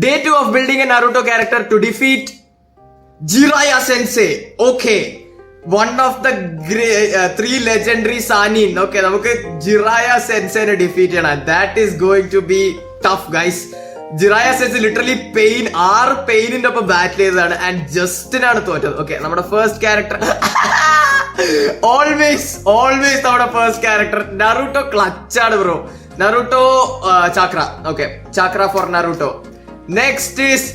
Day 2 of building a Naruto character to defeat Jiraiya Sensei. Okay. One of the three legendary Sanin. Okay, നമുക്ക് Jiraiya Sensei defeat ചെയ്യണം. That is going to be tough, guys. Jiraiya Sensei literally pain, 6 പെയിനിന്റെ ഒപ്പം ബാറ്റിൽ ചെയ്തതാണ് and ജസ്റ്റിനാണ് തോറ്റത്. Okay, നമ്മുടെ first character always നമ്മുടെ first character Naruto ക്ലച്ചാണ് bro. Naruto chakra. Okay, chakra for Naruto. Next is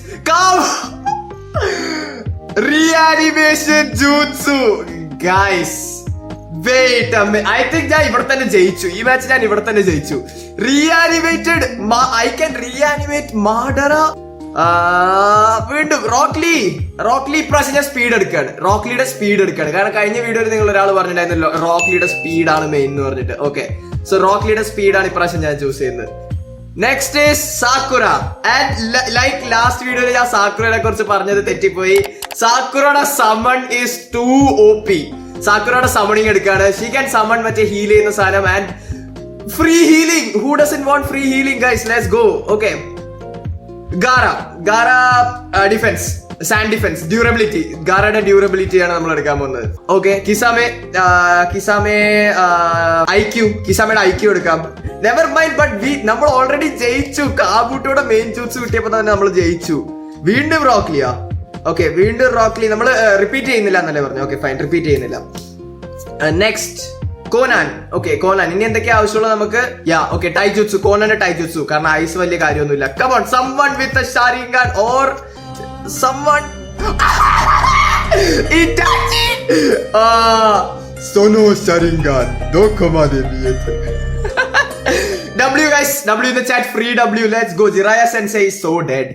reanimation jutsu. Guys wait, I think ഞാൻ ഇവിടെ തന്നെ ജയിച്ചു. ഈ മാച്ച് ഞാൻ ഇവിടെ തന്നെ ജയിച്ചു. റീആനിമേറ്റഡ്, ഐ ക്യാൻ റീആനിമേറ്റ് മാഡറ. വീണ്ടും റോക്ലി ഇപ്രാവശ്യം ഞാൻ സ്പീഡ് എടുക്കുകയാണ്. സ്പീഡ് എടുക്കുകയാണ്. കാരണം കഴിഞ്ഞ വീഡിയോയിൽ നിങ്ങൾ ഒരാൾ പറഞ്ഞിട്ടുണ്ടായിരുന്നല്ലോ റോക്ലിയുടെ സ്പീഡാണ് മെയിൻ എന്ന് പറഞ്ഞിട്ട്. ഓക്കെ, സോ റോക്ലിയുടെ സ്പീഡാണ് ഇപ്രാവശ്യം ഞാൻ ചൂസ് ചെയ്യുന്നത്. Next is Sakura. And like last വീഡിയോയിൽ ഞാൻ സാക്കുറയെ കുറിച്ച് പറഞ്ഞത് തെറ്റിപ്പോയി. സാക്കുറയുടെ സമൺ ഈസ് ടു OP. സാക്കുറയുടെ സമ്മണിങ് എടുക്കാണ്. ഷീ ക്യാൻ സമ്മൺ മറ്റേ ഹീൽ ചെയ്യുന്ന സാധനം and free healing. Who doesn't want free healing guys? Let's go. Okay, Gaara defense, sand defense, durability. ഗാരയുടെ ഡ്യൂറബിലിറ്റി ആണ് നമ്മൾ എടുക്കാൻ പോകുന്നത്. ഓക്കെ, കിസാമയുടെ IQ എടുക്കാം. നെവർ മൈൻഡ്, ബട്ട് നമ്മൾ ഓൾറെഡി ജയിച്ചു. കാബൂട്ടോടെ മെയിൻ ജൂട്സ് കിട്ടിയപ്പോ തന്നെ നമ്മൾ ജയിച്ചു. വീണ്ടും റോക്ലിയാ. ഓക്കെ, വീണ്ടും റോക്ലി. നമ്മൾ റിപ്പീറ്റ് ചെയ്യുന്നില്ല എന്നല്ലേ പറഞ്ഞു. ഓക്കെ ഫൈൻ, റിപ്പീറ്റ് ചെയ്യുന്നില്ല. Next Conan. Okay, Conan. ഇനി എന്തൊക്കെയാ ആവശ്യമുള്ളത് നമുക്ക്? Okay, taijutsu. കോനാന്റെ ടൈജുത്സു. കാരണം ഐസ് വലിയ കാര്യമൊന്നുമില്ല. Come on, someone with a Sharingan or someone Itachi. Sono Sharingan dokomade miyete. W guys, W in the chat, free W. Let's go. Jiraiya Sensei is so dead.